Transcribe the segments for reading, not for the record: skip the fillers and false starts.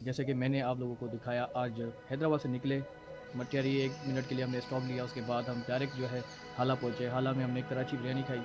जैसे कि मैंने आप लोगों को दिखाया, आज हैदराबाद से निकले, मटियारी 1 मिनट के लिए हमने स्टॉप लिया, उसके बाद हम डायरेक्ट जो है हाला पहुँचे। हाला में हमने कराची बिरयानी खाई,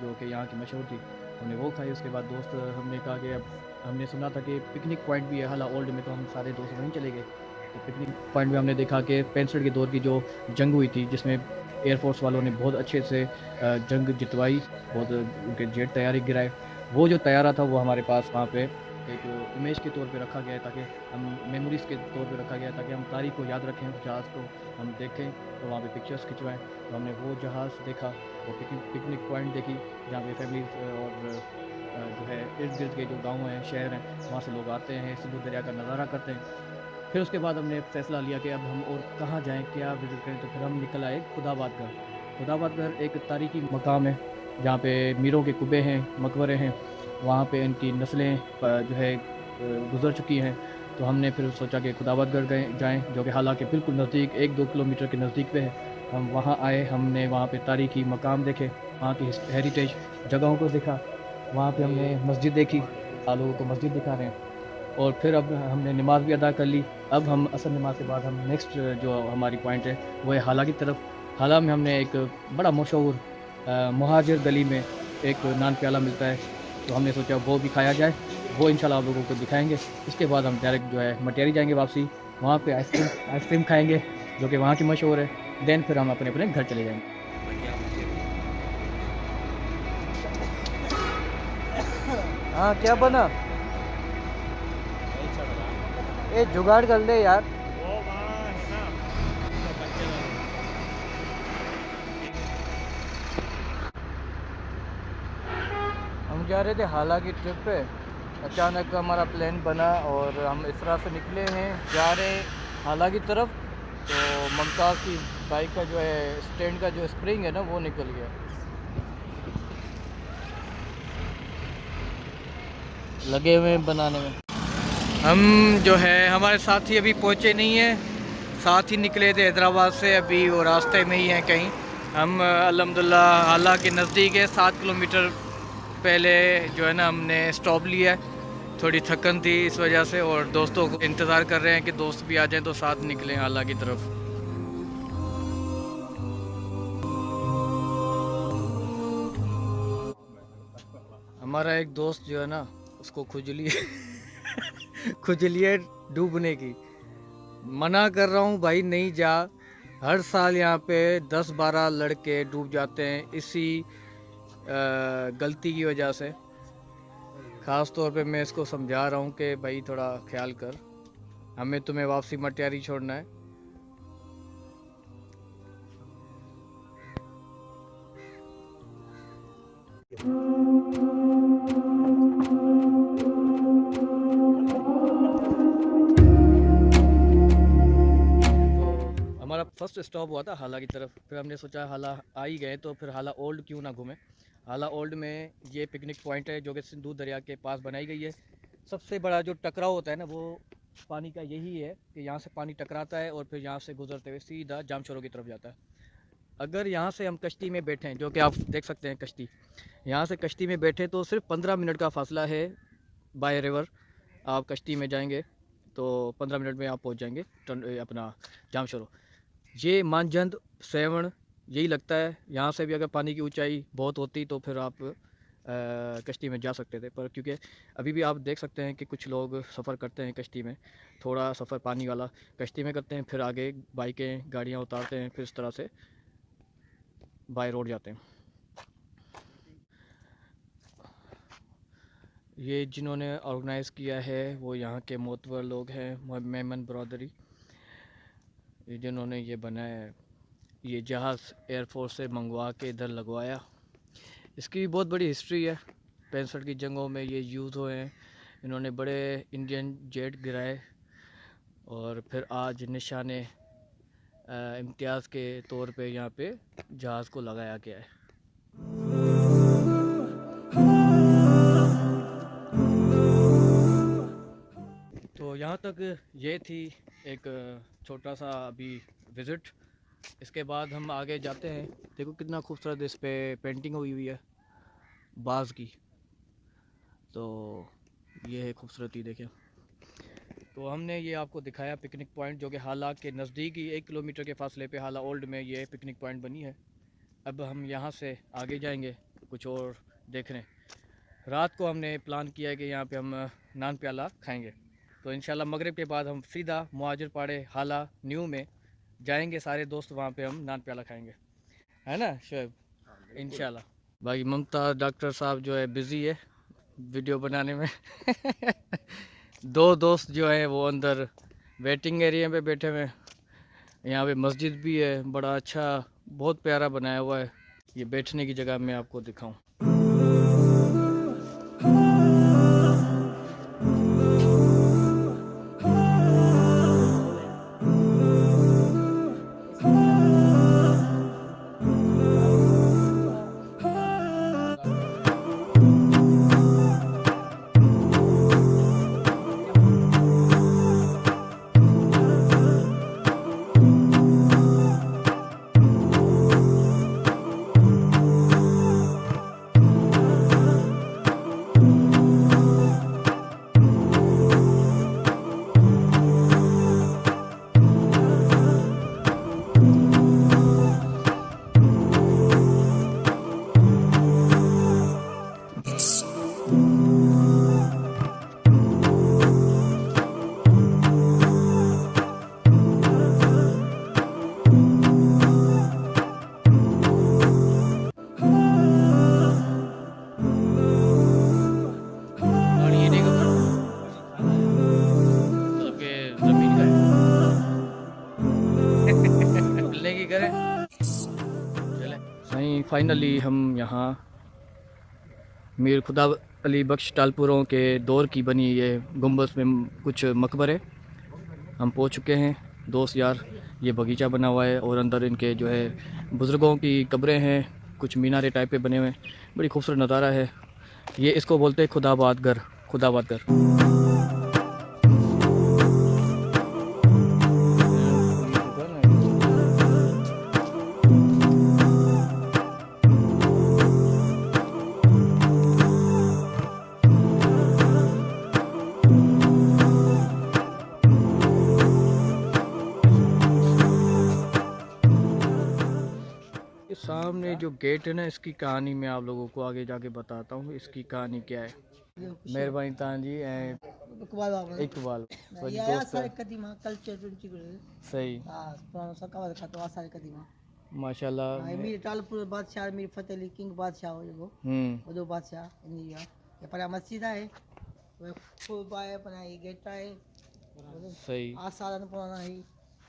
जो कि यहाँ की मशहूर थी, हमने वो खाई। उसके बाद दोस्त हमने कहा कि अब हमने सुना था कि पिकनिक पॉइंट भी है हाला ओल्ड में, तो हम सारे दोस्त वहीं चले गए। तो पिकनिक पॉइंट में हमने देखा कि 65 के दौर की जो जंग हुई थी, जिसमें एयरफोर्स वालों ने बहुत अच्छे से जंग जितवाई, बहुत उनके जेट तैयारी गिराए। वो जो तैयारा था वो हमारे पास वहाँ पे एक इमेज के तौर पे रखा गया है, ताकि हम मेमोरीज़ के तौर पे रखा गया है, ताकि हम तारीख को याद रखें, उस जहाज़ को हम देखें, तो वहाँ पे पिक्चर्स खिंचवाएँ। तो हमने वो जहाज़ देखा, वो पिकनिक पॉइंट देखी, जहाँ पे फैमिली और जो है इर्द-गिर्द के जो गाँव हैं, शहर हैं, वहाँ से लोग आते हैं, सिंधु दरिया का नज़ारा करते हैं। फिर उसके बाद हमने फ़ैसला लिया कि अब हम और कहाँ जाएँ, क्या विज़िट करें, तो फिर हम निकल आए खुदाबाद। खुदाबाद एक तारीख़ी मकाम है, जहाँ पे मीरों के कुब्बे हैं, मकबरे हैं, वहाँ पे इनकी नस्लें जो है गुज़र चुकी हैं। तो हमने फिर सोचा कि खुदाबादगढ़ गए जाएँ, जो कि हालाँकि बिल्कुल नज़दीक 1-2 किलोमीटर के नज़दीक पे है। हम वहाँ आए, हमने वहाँ पे तारीख़ी मकाम देखे, वहाँ की हेरिटेज जगहों को देखा, वहाँ पे हमने मस्जिद देखी, आप लोगों को मस्जिद दिखा रहे हैं। और फिर अब हमने नमाज़ भी अदा कर ली। अब हम असर नमाज़ के बाद हम नेक्स्ट जो हमारी पॉइंट है, वो है हाला की तरफ। हाला में हमने एक बड़ा मशहूर मुहाजिर गली में एक नान प्याला मिलता है, तो हमने सोचा वो भी खाया जाए। वो इंशाल्लाह आप लोगों को दिखाएँगे। उसके बाद हम डायरेक्ट जो है मटियारी जाएँगे वापसी। वहाँ पे आइसक्रीम आइसक्रीम खाएँगे, जो कि वहाँ की मशहूर है। देन फिर हम अपने-अपने घर चले जाएँगे। हाँ, क्या बना? ए जुगाड़ कर ले यार। हम जा रहे थे हाला की ट्रिप पे, अचानक हमारा प्लान बना और हम इस तरह से निकले हैं, जा रहे हैं हाला की तरफ। तो मुमताज़ की बाइक का जो है स्टैंड का जो स्प्रिंग है ना, वो निकल गया, लगे हुए हैं बनाने में। हम जो है हमारे साथी अभी पहुँचे नहीं हैं, साथ ही निकले थे हैदराबाद से अभी, वो रास्ते में ही हैं कहीं। हम अल्हम्दुलिल्लाह हाला के नज़दीक है, 7 किलोमीटर पहले जो है ना हमने स्टॉप लिया है। थोड़ी थकन थी इस वजह से, और दोस्तों को इंतज़ार कर रहे हैं कि दोस्त भी आ जाएं तो साथ निकलें हाला की तरफ। हमारा एक दोस्त जो है ना, उसको खुजली खुजली है डूबने की। मना कर रहा हूँ भाई, नहीं जा। हर साल यहाँ पे 10-12 लड़के डूब जाते हैं इसी गलती की वजह से। ख़ास तौर पे मैं इसको समझा रहा हूँ कि भाई थोड़ा ख्याल कर, हमें तुम्हें वापसी मटियारी छोड़ना है। तो हमारा फर्स्ट स्टॉप हुआ था हाला की तरफ। फिर हमने सोचा हाला आ ही गए तो फिर हाला ओल्ड क्यों ना घूमें। हाला ओल्ड में ये पिकनिक पॉइंट है, जो कि सिंधु दरिया के पास बनाई गई है। सबसे बड़ा जो टकराव होता है ना, वो पानी का यही है कि यहाँ से पानी टकराता है और फिर यहाँ से गुजरते हुए सीधा जामशोरों की तरफ जाता है। अगर यहाँ से हम कश्ती में बैठें, जो कि आप देख सकते हैं कश्ती, यहाँ से कश्ती में बैठे तो सिर्फ 15 मिनट का फासला है बाय रिवर। आप कश्ती में जाएंगे तो 15 मिनट में आप पहुँच जाएंगे अपना जामशोरों। ये मानजंद सेवण यही लगता है। यहाँ से भी अगर पानी की ऊंचाई बहुत होती तो फिर आप कश्ती में जा सकते थे, पर क्योंकि अभी भी आप देख सकते हैं कि कुछ लोग सफ़र करते हैं कश्ती में, थोड़ा सफ़र पानी वाला कश्ती में करते हैं, फिर आगे बाइकें गाड़ियाँ उतारते हैं, फिर इस तरह से बाय रोड जाते हैं। ये जिन्होंने ऑर्गेनाइज़ किया है वो यहाँ के मोतबर लोग हैं, मेमन ब्रदरी, ये जिन्होंने ये बनाया है। ये जहाज़ एयरफोर्स से मंगवा के इधर लगवाया। इसकी भी बहुत बड़ी हिस्ट्री है। 65 की जंगों में ये यूज़ हुए हैं, इन्होंने बड़े इंडियन जेट गिराए, और फिर आज निशाने इम्तियाज़ के तौर पे यहाँ पे जहाज़ को लगाया गया है। तो यहाँ तक ये थी एक छोटा सा अभी विज़िट। इसके बाद हम आगे जाते हैं। देखो कितना खूबसूरत इस पे पेंटिंग हुई हुई है बाज़ की, तो ये है खूबसूरती, देखें। तो हमने ये आपको दिखाया पिकनिक पॉइंट, जो कि हाला के नज़दीक ही 1 किलोमीटर के फासले पे हाला ओल्ड में ये पिकनिक पॉइंट बनी है। अब हम यहाँ से आगे जाएंगे कुछ और देखने। रात को हमने प्लान किया है कि यहाँ पे हम नान प्याला खाएंगे। तो इंशाल्लाह मगरिब के बाद हम सीधा मुहाजिर पाड़े हाला न्यू में जाएंगे, सारे दोस्त वहाँ पे हम नान प्याला खाएंगे, है ना शोएब? इंशाल्लाह। भाई ममता डॉक्टर साहब जो है बिज़ी है वीडियो बनाने में दो दोस्त जो है वो अंदर वेटिंग एरिया पे बैठे हुए हैं। यहाँ पे मस्जिद भी है, बड़ा अच्छा बहुत प्यारा बनाया हुआ है। ये बैठने की जगह मैं आपको दिखाऊं। और ये देखो मतलब कि ज़मीन का है मिलने की करें चले। सही फाइनली हम यहाँ मीर खुदा अली बख्श टालपुरों के दौर की बनी ये गुम्बद में कुछ मकबरे हम पहुँच चुके हैं दोस्त यार। ये बगीचा बना हुआ है और अंदर इनके जो है बुज़ुर्गों की कब्रें हैं, कुछ मीनारे टाइप पे बने हुए हैं, बड़ी खूबसूरत नज़ारा है। ये इसको बोलते हैं खुदाबाद घर, खुदाबाद घर। ये सामने जो गेट है ना, इसकी कहानी मैं आप लोगों को आगे जाके बताता हूँ इसकी कहानी क्या है। मेहरबानी तान जी इकबाल सही दोस्त है। सही माशाल्लाह। मीर टालपुर बादशाह मीर फतेह अली किंग बादशाह हो जेको वॾो बादशाह इंडिया ये पर मस्जिद है खूब आहे पर ये गेट है सही आसारन पुराना है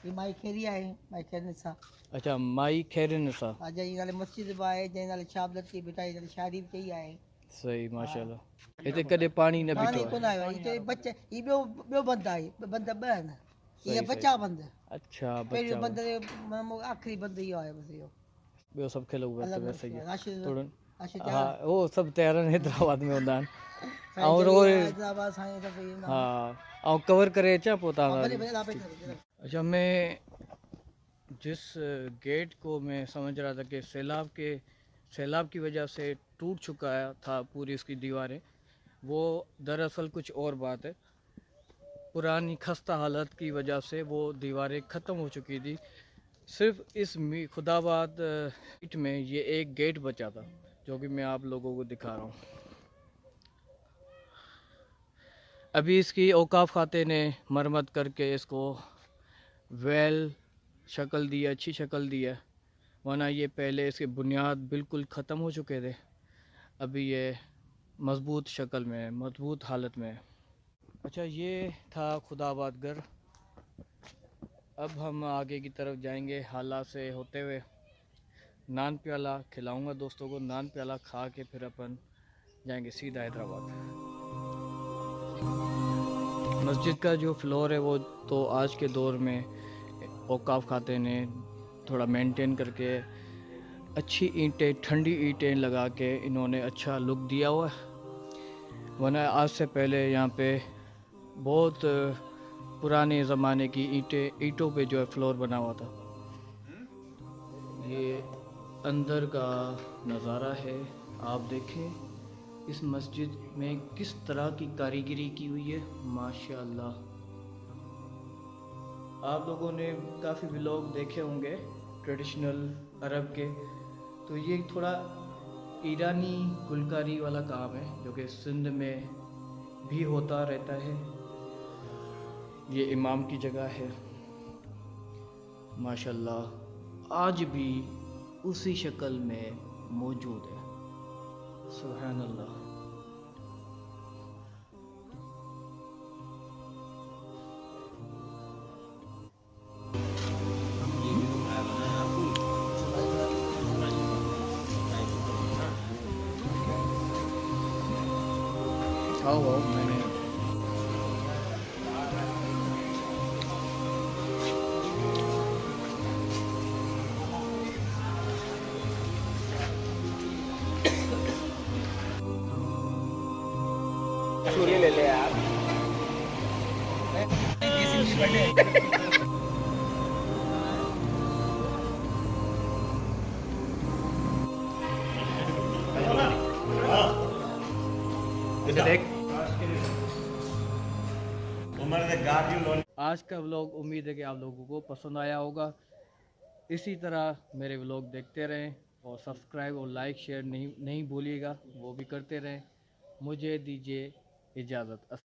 ये माई खेरी है माई खेरने सा अच्छा माई खैरन सा आज ये नाले मस्जिद बाए जे नाले शाबलत की बिटाई नाले शादी भी कई है सही माशाल्लाह। इते कदे पानी न पानी बीठो कोन आयो ये बच्चे ये ॿियो बंद आहे बंद ॿ आहिनि ये सही, बच्चा बंद अच्छा पहिरियों बच्चा बंद आखिरी बंद इहो आहे बस इहो ॿियो सभु खेल हुआ तो अलॻि वैसे ही है राशिद थोड़न। राशिद हाँ वो सब तैयारन हैदराबाद में होंदा आहिनि साईं और जलील हैदराबाद साईं सब ये ना हाँ ऐं कवर करे अचां पोइ भले तव्हां भले आप कर अच्छा मैं जिस गेट को मैं समझ रहा था कि सैलाब की वजह से टूट चुका था पूरी इसकी दीवारें, वो दरअसल कुछ और बात है। पुरानी खस्ता हालत की वजह से वो दीवारें ख़त्म हो चुकी थी। सिर्फ इस खुदाबाद इट में ये एक गेट बचा था जो कि मैं आप लोगों को दिखा रहा हूँ। अभी इसकी औकाफ खाते ने मरम्मत करके इसको वेल शक्ल दी है, अच्छी शक्ल दी है, वरना ये पहले इसके बुनियाद बिल्कुल ख़त्म हो चुके थे। अभी ये मज़बूत शक्ल में है, मज़बूत हालत में है। अच्छा ये था खुदाबाद घर। अब हम आगे की तरफ जाएंगे हाला से होते हुए। नान प्याला खिलाऊंगा दोस्तों को, नान प्याला खा के फिर अपन जाएंगे सीधा हैदराबाद। मस्जिद का जो फ्लोर है वो तो आज के दौर में औकाफ खाते ने थोड़ा मेंटेन करके अच्छी ईंटें, ठंडी ईंटें लगा के इन्होंने अच्छा लुक दिया हुआ है, वरना आज से पहले यहाँ पे बहुत पुराने ज़माने की ईंटों पे जो है फ्लोर बना हुआ था। ये अंदर का नज़ारा है, आप देखें इस मस्जिद में किस तरह की कारीगरी की हुई है, माशाल्लाह आप लोगों ने काफ़ी व्लॉग देखे होंगे ट्रेडिशनल अरब के, तो ये थोड़ा ईरानी गुलकारी वाला काम है जो कि सिंध में भी होता रहता है। ये इमाम की जगह है, माशाल्लाह आज भी उसी शक्ल में मौजूद है। सुभान अल्लाह। आओ मैंने छुरी ले ले यार। देख उमर ने गार्ड यू लो। आज का व्लॉग उम्मीद है कि आप लोगों को पसंद आया होगा। इसी तरह मेरे व्लॉग देखते रहें और सब्सक्राइब और लाइक शेयर नहीं भूलिएगा, वो भी करते रहें। मुझे दीजिए इजाज़त।